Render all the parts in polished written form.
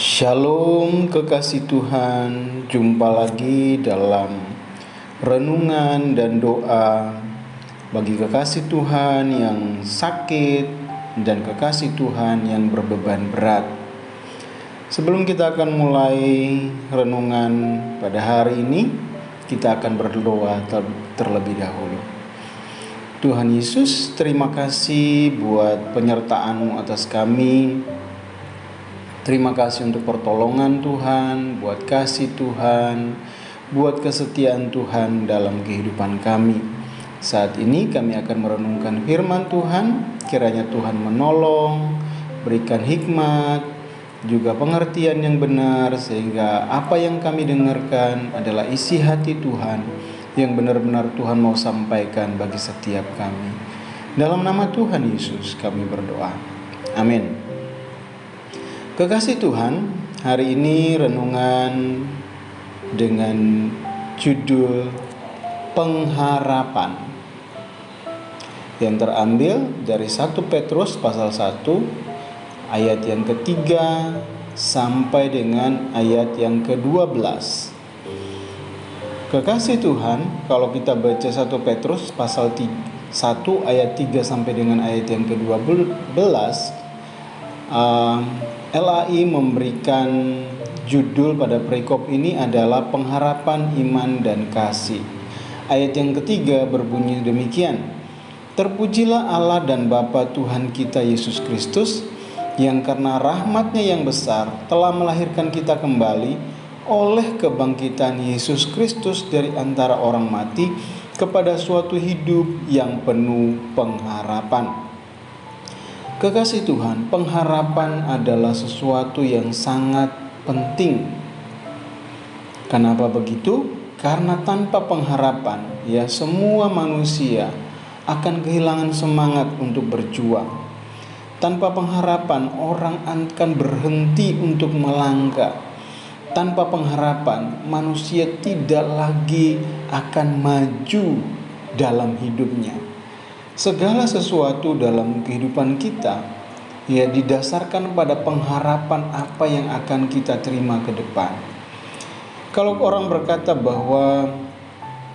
Shalom kekasih Tuhan, jumpa lagi dalam renungan dan doa bagi kekasih Tuhan yang sakit dan kekasih Tuhan yang berbeban berat. Sebelum kita akan mulai renungan pada hari ini, kita akan berdoa terlebih dahulu. Tuhan Yesus, terima kasih buat penyertaan-Mu atas kami. Terima kasih untuk pertolongan Tuhan, buat kasih Tuhan, buat kesetiaan Tuhan dalam kehidupan kami. Saat ini kami akan merenungkan firman Tuhan, kiranya Tuhan menolong, berikan hikmat, juga pengertian yang benar, sehingga apa yang kami dengarkan adalah isi hati Tuhan yang benar-benar Tuhan mau sampaikan bagi setiap kami. Dalam nama Tuhan Yesus kami berdoa. Amin. Kekasih Tuhan, hari ini renungan dengan judul pengharapan yang terambil dari 1 Petrus pasal 1 ayat yang ketiga sampai dengan ayat yang ke-12. Kekasih Tuhan, kalau kita baca 1 Petrus pasal 1 ayat 3 sampai dengan ayat yang ke-12, LAI memberikan judul pada perikop ini adalah pengharapan iman dan kasih. Ayat yang ketiga berbunyi demikian: Terpujilah Allah dan Bapa Tuhan kita Yesus Kristus, yang karena rahmat-Nya yang besar telah melahirkan kita kembali oleh kebangkitan Yesus Kristus dari antara orang mati kepada suatu hidup yang penuh pengharapan. Kekasih Tuhan, pengharapan adalah sesuatu yang sangat penting. Kenapa begitu? Karena tanpa pengharapan, semua manusia akan kehilangan semangat untuk berjuang. Tanpa pengharapan, orang akan berhenti untuk melangkah. Tanpa pengharapan, manusia tidak lagi akan maju dalam hidupnya. Segala sesuatu dalam kehidupan kita didasarkan pada pengharapan apa yang akan kita terima ke depan. Kalau orang berkata bahwa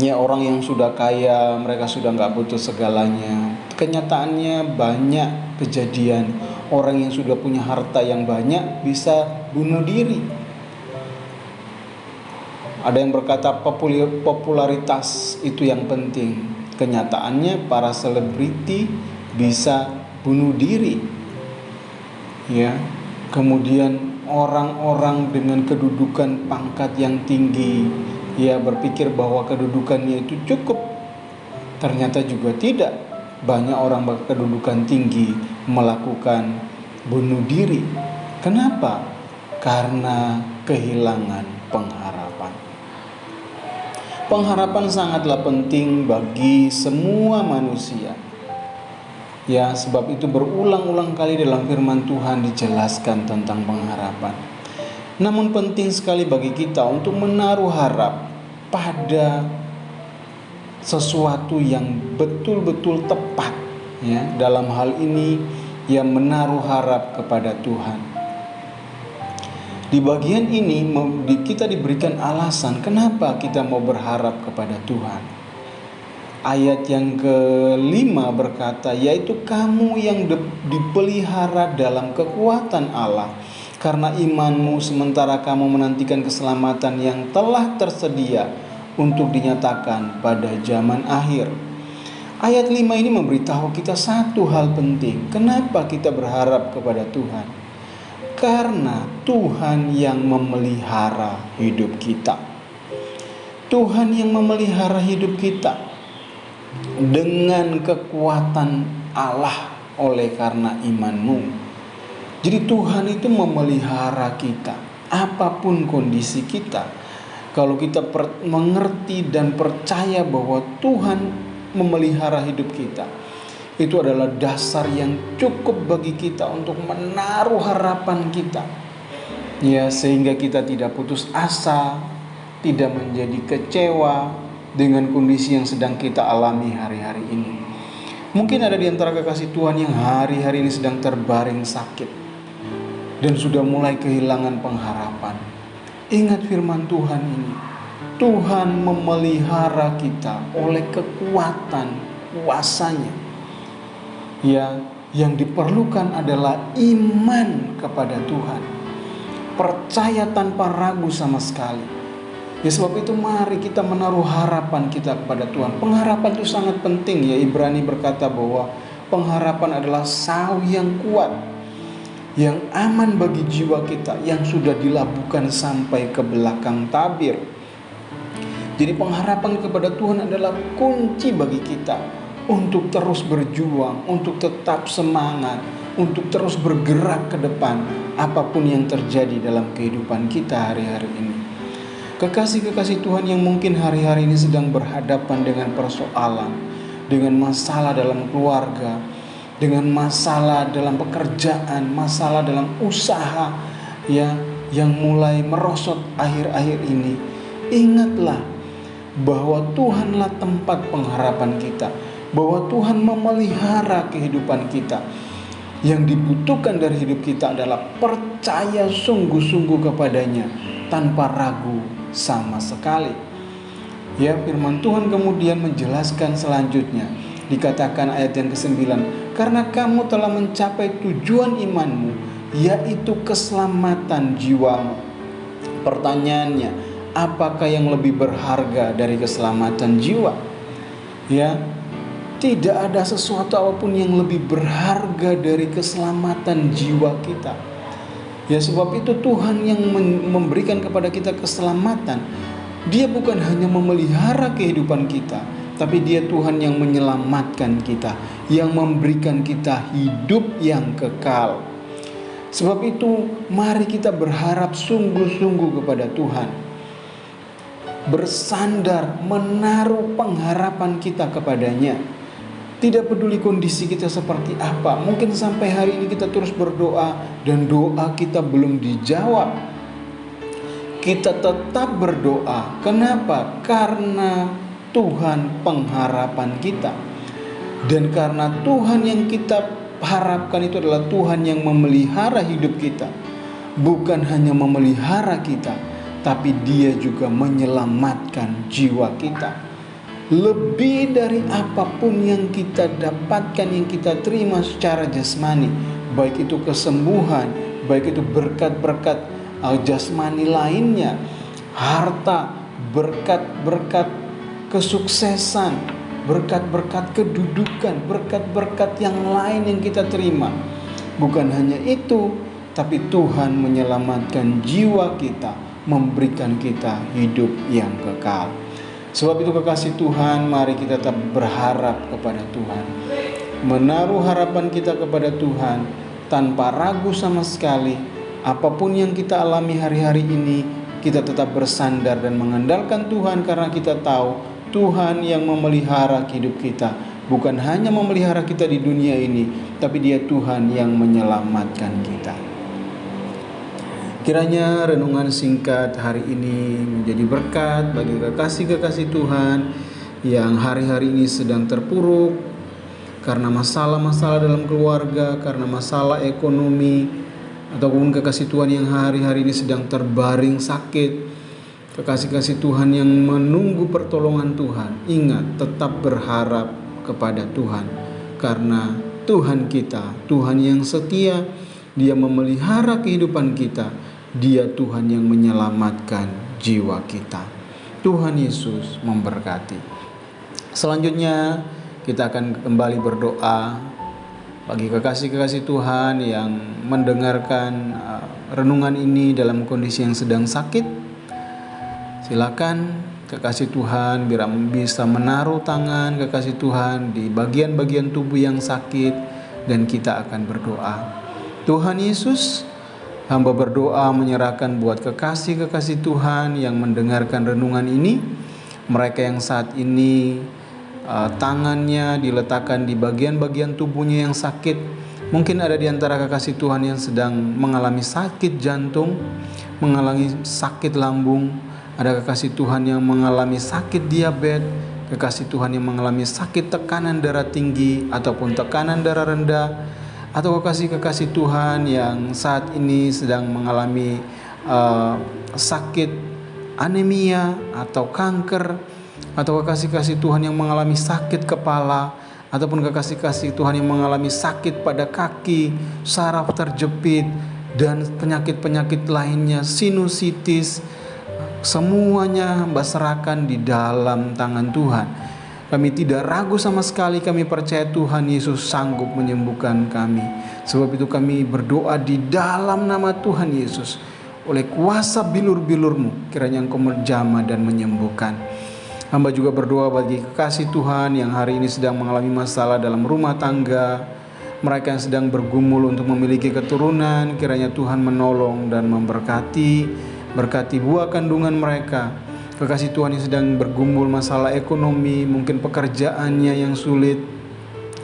orang yang sudah kaya, mereka sudah gak butuh segalanya, kenyataannya banyak kejadian orang yang sudah punya harta yang banyak bisa bunuh diri. Ada yang berkata popularitas itu yang penting. Kenyataannya para selebriti bisa bunuh diri. Kemudian orang-orang dengan kedudukan pangkat yang tinggi berpikir bahwa kedudukannya itu cukup. Ternyata juga tidak. Banyak orang berkedudukan tinggi melakukan bunuh diri. Kenapa? Karena kehilangan pengharapan. Pengharapan sangatlah penting bagi semua manusia. Sebab itu berulang-ulang kali dalam firman Tuhan dijelaskan tentang pengharapan. Namun penting sekali bagi kita untuk menaruh harap pada sesuatu yang betul-betul tepat. Dalam hal ini menaruh harap kepada Tuhan. Di bagian ini kita diberikan alasan kenapa kita mau berharap kepada Tuhan. Ayat yang ke-5 berkata, yaitu kamu yang dipelihara dalam kekuatan Allah karena imanmu, sementara kamu menantikan keselamatan yang telah tersedia untuk dinyatakan pada zaman akhir. Ayat 5 ini memberitahu kita satu hal penting. Kenapa kita berharap kepada Tuhan? Karena Tuhan yang memelihara hidup kita. Tuhan yang memelihara hidup kita dengan kekuatan Allah oleh karena imanmu. Jadi Tuhan itu memelihara kita apapun kondisi kita. Kalau kita mengerti dan percaya bahwa Tuhan memelihara hidup kita, itu adalah dasar yang cukup bagi kita untuk menaruh harapan kita. Sehingga kita tidak putus asa, tidak menjadi kecewa dengan kondisi yang sedang kita alami hari-hari ini. Mungkin ada di antara kekasih Tuhan yang hari-hari ini sedang terbaring sakit. dan sudah mulai kehilangan pengharapan. Ingat firman Tuhan ini. Tuhan memelihara kita oleh kekuatan kuasanya. Ya, yang diperlukan adalah iman kepada Tuhan. Percaya tanpa ragu sama sekali. Ya, sebab itu mari kita menaruh harapan kita kepada Tuhan. Pengharapan itu sangat penting ya. Ibrani berkata bahwa pengharapan adalah sawi yang kuat, yang aman bagi jiwa kita, yang sudah dilabuhkan sampai ke belakang tabir. Jadi pengharapan kepada Tuhan adalah kunci bagi kita untuk terus berjuang, untuk tetap semangat, untuk terus bergerak ke depan apapun yang terjadi dalam kehidupan kita hari-hari ini. Kekasih-kekasih Tuhan yang mungkin hari-hari ini sedang berhadapan dengan persoalan, dengan masalah dalam keluarga, dengan masalah dalam pekerjaan, masalah dalam usaha ya, yang mulai merosot akhir-akhir ini. Ingatlah bahwa Tuhanlah tempat pengharapan kita, bahwa Tuhan memelihara kehidupan kita. Yang dibutuhkan dari hidup kita adalah percaya sungguh-sungguh kepadanya tanpa ragu sama sekali. Ya, firman Tuhan kemudian menjelaskan selanjutnya. Dikatakan ayat yang ke-9, karena kamu telah mencapai tujuan imanmu, yaitu keselamatan jiwamu. Pertanyaannya, apakah yang lebih berharga dari keselamatan jiwa? Ya, tidak ada sesuatu apapun yang lebih berharga dari keselamatan jiwa kita. Ya, sebab itu Tuhan yang memberikan kepada kita keselamatan. Dia bukan hanya memelihara kehidupan kita, tapi Dia Tuhan yang menyelamatkan kita, yang memberikan kita hidup yang kekal. Sebab itu mari kita berharap sungguh-sungguh kepada Tuhan. Bersandar, menaruh pengharapan kita kepadanya. Tidak peduli kondisi kita seperti apa. Mungkin sampai hari ini kita terus berdoa dan doa kita belum dijawab. Kita tetap berdoa. Kenapa? Karena Tuhan pengharapan kita. Dan karena Tuhan yang kita harapkan itu adalah Tuhan yang memelihara hidup kita. Bukan hanya memelihara kita, tapi Dia juga menyelamatkan jiwa kita. Lebih dari apapun yang kita dapatkan, yang kita terima secara jasmani, baik itu kesembuhan, baik itu berkat-berkat jasmani lainnya, harta, berkat-berkat kesuksesan, berkat-berkat kedudukan, berkat-berkat yang lain yang kita terima. Bukan hanya itu, tapi Tuhan menyelamatkan jiwa kita, memberikan kita hidup yang kekal. Sebab itu kekasih Tuhan, mari kita tetap berharap kepada Tuhan, menaruh harapan kita kepada Tuhan tanpa ragu sama sekali. Apapun yang kita alami hari-hari ini, kita tetap bersandar dan mengandalkan Tuhan, karena kita tahu Tuhan yang memelihara hidup kita. Bukan hanya memelihara kita di dunia ini, tapi Dia Tuhan yang menyelamatkan kita. Kiranya renungan singkat hari ini menjadi berkat bagi kekasih-kekasih Tuhan yang hari-hari ini sedang terpuruk karena masalah-masalah dalam keluarga, karena masalah ekonomi, ataupun kekasih Tuhan yang hari-hari ini sedang terbaring sakit. Kekasih-kasih Tuhan yang menunggu pertolongan Tuhan, ingat, tetap berharap kepada Tuhan, karena Tuhan kita, Tuhan yang setia, Dia memelihara kehidupan kita. Dia Tuhan yang menyelamatkan jiwa kita. Tuhan Yesus memberkati. Selanjutnya kita akan kembali berdoa bagi kekasih-kekasih Tuhan yang mendengarkan renungan ini dalam kondisi yang sedang sakit. Silakan kekasih Tuhan bisa menaruh tangan kekasih Tuhan di bagian-bagian tubuh yang sakit, dan kita akan berdoa. Tuhan Yesus, hamba berdoa menyerahkan buat kekasih-kekasih Tuhan yang mendengarkan renungan ini. Mereka yang saat ini tangannya diletakkan di bagian-bagian tubuhnya yang sakit. Mungkin ada di antara kekasih Tuhan yang sedang mengalami sakit jantung, mengalami sakit lambung. Ada kekasih Tuhan yang mengalami sakit diabetes, kekasih Tuhan yang mengalami sakit tekanan darah tinggi ataupun tekanan darah rendah. atau kekasih-kekasih Tuhan yang saat ini sedang mengalami sakit anemia atau kanker, atau kekasih-kasih Tuhan yang mengalami sakit kepala, ataupun kekasih-kasih Tuhan yang mengalami sakit pada kaki, saraf terjepit, dan penyakit-penyakit lainnya, sinusitis, semuanya hamba serahkan di dalam tangan Tuhan. Kami tidak ragu sama sekali, kami percaya Tuhan Yesus sanggup menyembuhkan kami. Sebab itu kami berdoa di dalam nama Tuhan Yesus. Oleh kuasa bilur-bilur-Mu, kiranya Engkau menjamah dan menyembuhkan. Hamba juga berdoa bagi kekasih Tuhan yang hari ini sedang mengalami masalah dalam rumah tangga. Mereka yang sedang bergumul untuk memiliki keturunan, kiranya Tuhan menolong dan memberkati. Berkati buah kandungan mereka. Kekasih Tuhan yang sedang bergumul masalah ekonomi, mungkin pekerjaannya yang sulit,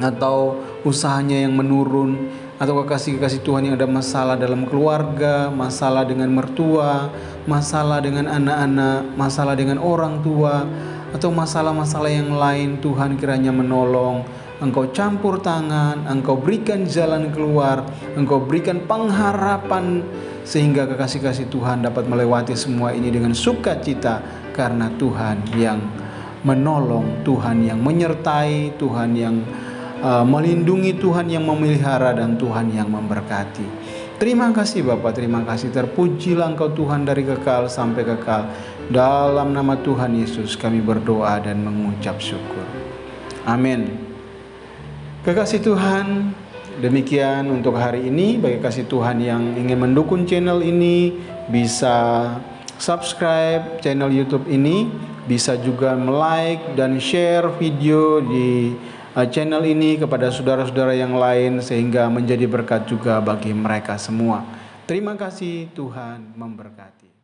atau usahanya yang menurun, atau kekasih-kekasih Tuhan yang ada masalah dalam keluarga, masalah dengan mertua, masalah dengan anak-anak, masalah dengan orang tua, atau masalah-masalah yang lain. Tuhan kiranya menolong. Engkau campur tangan, Engkau berikan jalan keluar, Engkau berikan pengharapan, sehingga kekasih-kasih Tuhan dapat melewati semua ini dengan sukacita, karena Tuhan yang menolong, Tuhan yang menyertai, Tuhan yang melindungi, Tuhan yang memelihara, dan Tuhan yang memberkati. Terima kasih Bapa, terima kasih. Terpujilah Engkau Tuhan dari kekal sampai kekal. Dalam nama Tuhan Yesus kami berdoa dan mengucap syukur. Amin. Kekasih Tuhan, demikian untuk hari ini. Bagi kasih Tuhan yang ingin mendukung channel ini, bisa subscribe channel YouTube ini, bisa juga like dan share video di channel ini kepada saudara-saudara yang lain, sehingga menjadi berkat juga bagi mereka semua. Terima kasih, Tuhan memberkati.